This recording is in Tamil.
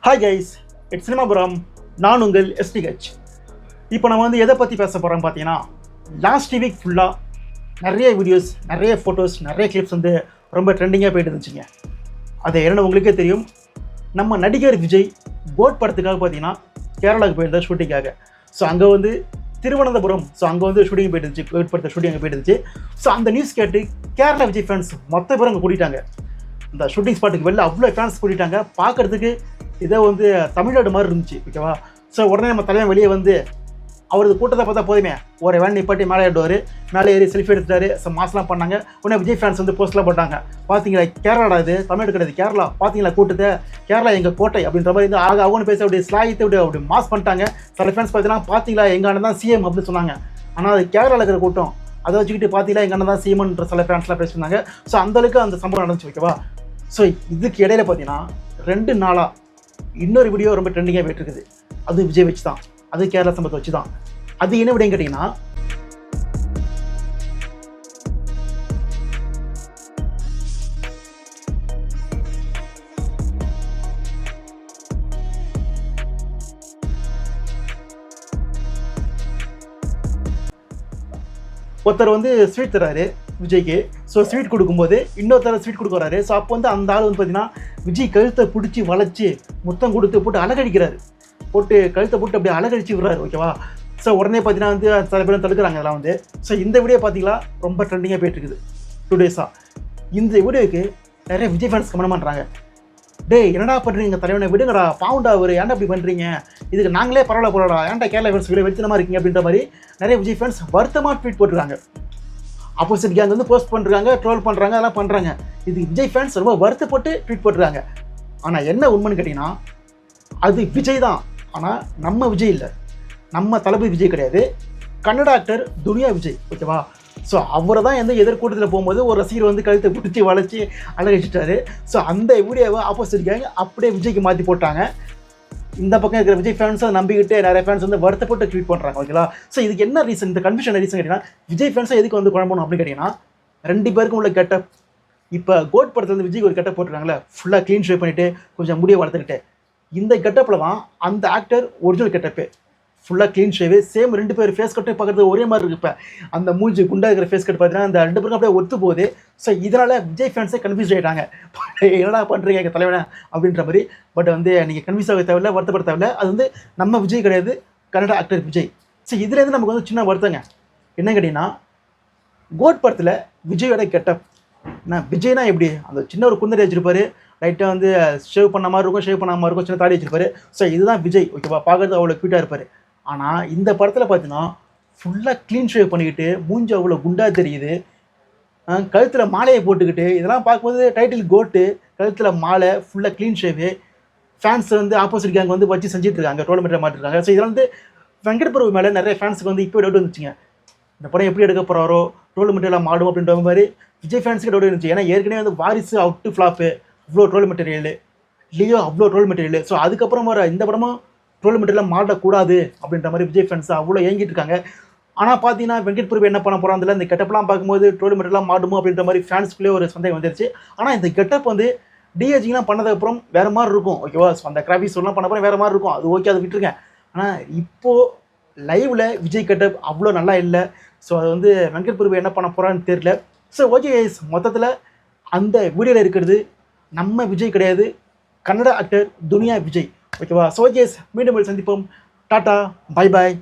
Hi guys, it's சினிமாபுரம். நான் உங்கள் எஸ்டிஹெச். இப்போ நம்ம எதை பற்றி பேச போகிறோம் பார்த்தீங்கன்னா, லாஸ்ட் வீக் ஃபுல்லாக நிறைய வீடியோஸ், நிறைய ஃபோட்டோஸ், நிறைய கிளிப்ஸ் ரொம்ப ட்ரெண்டிங்காக போயிட்டு இருந்துச்சுங்க. அது என்னென்னு உங்களுக்கே தெரியும். நம்ம நடிகர் விஜய் கோட் படத்துக்காக பார்த்தீங்கன்னா கேரளாவுக்கு போயிருந்தார் ஷூட்டிங்காக. ஸோ அங்கே திருவனந்தபுரம், ஸோ அங்கே ஷூட்டிங் போயிட்டு இருந்துச்சு. கோட் படத்தை ஷூட்டிங் அங்கே போயிட்டு இருந்துச்சு. ஸோ அந்த நியூஸ் கேட்டு கேரளா விஜய் ஃபேன்ஸ் மொத்த பேரும் அங்கே கூட்டிட்டாங்க. இந்த ஷூட்டிங் ஸ்பாட்டுக்கு வெளில அவ்வளோ ஃபேன்ஸ் கூட்டிட்டாங்க. பார்க்குறதுக்கு இதை தமிழ்நாடு மாதிரி இருந்துச்சு, ஓகேவா? ஸோ உடனே நம்ம தலைவன் வெளியே அவரது கூட்டத்தை பார்த்தா போதுமே, ஒரு வேன் நிப்பாட்டி மேலே ஏறுவார், மேலே ஏறி செல்ஃபி எடுத்துட்டாரு. மாஸ்லாம் பண்ணாங்க. உடனே விஜய் ஃபேன்ஸ் போஸ்ட்லாம் போட்டாங்க. பார்த்தீங்களா, கேரளாடா இது, தமிழ்நாடு கிடையாது கேரளா, பார்த்தீங்களா கூட்டத்தை, கேரளா எங்கள் கோட்டை அப்படின்ற மாதிரி அவங்க பேச அப்படி ஸ்லாகித்து அப்படி மாஸ் பண்ணிட்டாங்க. சில ஃபேன்ஸ் பார்த்தீங்களா எங்கள் அண்ணன் தான் சிஎம் அப்படின்னு சொன்னாங்க. ஆனால் அது கேரளாவில் இருக்கிற கூட்டம், அதை வச்சுக்கிட்டு பார்த்தீங்களா எங்கள் அண்ணன் தான் சிஎம்ன்ற சில ஃபேன்ஸ்லாம் பேசியிருந்தாங்க. ஸோ அந்தளவுக்கு அந்த சம்பவம் நடந்துச்சு, ஓகேவா? ஸோ இதுக்கு இடையில பார்த்தீங்கன்னா 2 நாளாக இன்னொரு வீடியோ ரொம்ப ட்ரெண்டிங்காக போயிட்டு இருக்குது. அது விஜய் வச்சு தான், அது கேரளா சம்பவத்தை வச்சு தான். அது என்ன விடையும் கேட்டிங்கன்னா, ஒருத்தர் ஸ்வீட் தராரு விஜய்க்கு. ஸோ ஸ்வீட் கொடுக்கும்போது இன்னொருத்தர் ஸ்வீட் கொடுக்க வராரு. ஸோ அப்போ அந்த ஆள் பார்த்தீங்கன்னா விஜய் கழுத்தை பிடிச்சி வளைச்சி முத்தம் கொடுத்து போட்டு அழகடிக்கிறாரு. கழுத்தை போட்டு அப்படியே அழகடிச்சு விடுறாரு, ஓகேவா? ஸோ உடனே பார்த்தீங்கன்னா சில பேரும் தடுக்கிறாங்க அதெல்லாம். ஸோ இந்த வீடியோ பார்த்தீங்களா ரொம்ப ட்ரெண்டிங்காக போயிட்டு இருக்குது 2 டேஸாக. இந்த வீடியோக்கு நிறைய விஜய் ஃபேன்ஸ் கமெண்ட் பண்ணுறாங்க. டேய் என்னடா பண்ணுறீங்க தலைவனை, விடுங்கடா, பாவுண்டா அவர், ஏன்டா அப்படி பண்ணுறீங்க, இதுக்கு நாங்களே பரவாயில்ல போடா, ஏன்டா கேரளா ஃபேன்ஸ் வீடியோ வெடித்தனமாக இருக்கீங்க அப்படின்ற மாதிரி நிறைய விஜய் ஃபேன்ஸ் வருத்தமாக ட்வீட் போட்டுருக்காங்க. ஆப்போசிட் கேங் போஸ்ட் பண்ணுறாங்க, ட்ரோல் பண்ணுறாங்க, அதெல்லாம் பண்ணுறாங்க. இது விஜய் ஃபேன்ஸ் ரொம்ப வருத்தப்பட்டு ட்வீட் போட்டுருக்காங்க. ஆனால் என்ன உண்மைன்னு கேட்டிங்கன்னா, அது விஜய் தான். ஆனால் நம்ம விஜய் இல்லை, நம்ம தளபதி விஜய் கிடையாது, கன்னட ஆக்டர் துனியா விஜய், ஓகேவா? ஸோ அவரை தான் எதிர்கூட்டத்தில் போகும்போது ஒரு ரசிகர் கழுத்தை பிடிச்சி வளைச்சி அழகடிச்சிட்டாரு. ஸோ அந்த வீடியோவை ஆப்போசிட் கேங் அப்படியே விஜய்க்கு மாற்றி போட்டாங்க. இந்த பக்கம் இருக்கிற விஜய் ஃபேன்ஸை நம்பிக்கிட்டு நிறைய ஃபேன்ஸ் வருத்தப்பட்டு ட்வீட் பண்ணுறாங்க, ஓகேவா? ஸோ இதுக்கு என்ன ரீசன், இந்த கன்ஃபியூஷன் ரீசன் கேட்டிங்கன்னா, விஜய் ஃபேன்ஸை எதுக்கு குழம்பணும் அப்படின்னு கேட்டிங்கன்னா, 2 பேருக்கும் உள்ள கெட்டப். இப்போ கோட் படத்தில் விஜய்க்கு ஒரு கெட்டப் போட்டுருக்காங்களே, ஃபுல்லாக க்ளீன் ஷேவ் பண்ணிவிட்டு கொஞ்சம் முடியை வளர்த்துக்கிட்டு, இந்த கெட்டப்பில் தான் அந்த ஆக்டர் ஒரிஜினல் கெட்டப்பு. ஃபுல்லாக க்ளீன் ஷேவு, சேம் 2 பேர் ஃபேஸ் கட்டு பார்க்குறது ஒரே மாதிரி இருக்குது. இப்போ அந்த மூஞ்சி குண்டா இருக்கிற ஃபேஸ் கட் பார்த்தீங்கன்னா அந்த 2 பேருக்கும் அப்படியே ஒத்து போகுது. ஸோ இதனால் விஜய் ஃபேன்ஸே கன்ஃபியூஸ் ஆகிட்டாங்க. என்னடா பண்ணுறீங்க எங்கள் தலைவனை அப்படின்ற மாதிரி. பட் நீங்கள் கன்ஃபியூஸ் ஆக தேவையில்லை, வருத்தப்பட தேவையில்லை. அது நம்ம விஜய் கிடையாது, கன்னட ஆக்டர் விஜய். ஸோ இதுலேருந்து நமக்கு சின்ன வருத்தங்க. என்ன கேட்டிங்கன்னா, கோட் படத்தில் விஜயோட கெட்டப், விஜய்னா எப்படி அந்த சின்ன ஒரு குந்தரை வச்சிருப்பாரு, லைட்டாக ஷேவ் பண்ண மாதிரி இருக்கும், ஷேவ் பண்ணாமல் இருக்கும், சின்ன தாடி வச்சிருப்பாரு. ஸோ இதுதான் விஜய், ஓகேவா? பார்க்குறது அவ்வளோ க்யூட்டாக இருப்பார். ஆனால் இந்த படத்தில் பார்த்தீங்கன்னா ஃபுல்லாக க்ளீன் ஷேவ் பண்ணிக்கிட்டு, மூஞ்சி அவ்வளோ குண்டாக தெரியுது, கழுத்தில் மாலையை போட்டுக்கிட்டு, இதெல்லாம் பார்க்கும்போது டைட்டில் கோட்டு, கழுத்தில் மாலை, ஃபுல்லாக க்ளீன் ஷேவு. ஃபேன்ஸ் ஆப்போசிட் கேங் வச்சு செஞ்சுட்ருக்காங்க, ட்ரோல் மெட்டீரியல் மாட்டிருக்காங்க. ஸோ இதெல்லாம் வெங்கட் பிரபு மேலே நிறைய ஃபேன்ஸுக்கு இப்போ டவுட் வந்துச்சுங்க. இந்த படம் எப்படி எடுக்க போகிறாரோ, ட்ரோல் மெட்டீரியலாக மாடும் அப்படின்ற மாதிரி விஜய் ஃபேன்ஸுக்கு டவுட் இருந்துச்சு. ஏன்னா ஏற்கனவே வாரிசு அவுட்டு ஃப்ளாப்பு, அவ்வளோ ட்ரோல் மெட்டீரியல், லியோ அவ்வளோ ட்ரோல் மெட்டீரியல். ஸோ அதுக்கப்புறம் வர இந்த படமும் ட்ரோல் மெட்டீரியல் மாடக்கூடாது அப்படின்ற மாதிரி விஜய் ஃபேன்ஸ் அவ்வளோ ஏங்கிட்டு இருக்காங்க. ஆனால் பார்த்தீங்கன்னா வெங்கட் பிரபு என்ன பண்ண போகிறாங்க, இந்த கெட்டப்லாம் பார்க்கும்போது ட்ரோல் மெட்டீரியலாக மாடுமோ அப்படின்ற மாதிரி ஃபேன்ஸ்குள்ளே ஒரு சந்தேகம் வந்துருச்சு. ஆனால் இந்த கெட்டப் டிஹெச்லாம் பண்ணதுக்கப்புறம் வேறு மாதிரி இருக்கும், ஓகேவா? ஸோ அந்த கிராஃபிக்ஸ் எல்லாம் பண்ண போகிறேன் வேறு மாதிரி இருக்கும், அது ஓகே, அதை விட்டுருக்கேன். ஆனால் இப்போது லைவில் விஜய் கெட்டப் அவ்வளோ நல்லா இல்லை. ஸோ அது வெங்கட் பிரபு என்ன பண்ண போகிறான்னு தெரியல. ஸோ ஓகே, மொத்தத்தில் அந்த வீடியோவில் இருக்கிறது நம்ம விஜய் கிடையாது, கன்னட ஆக்டர் துனியா விஜய், ஓகேவா? ஸோ ஓகே, மீண்டும் சந்திப்போம். Tata, bye bye.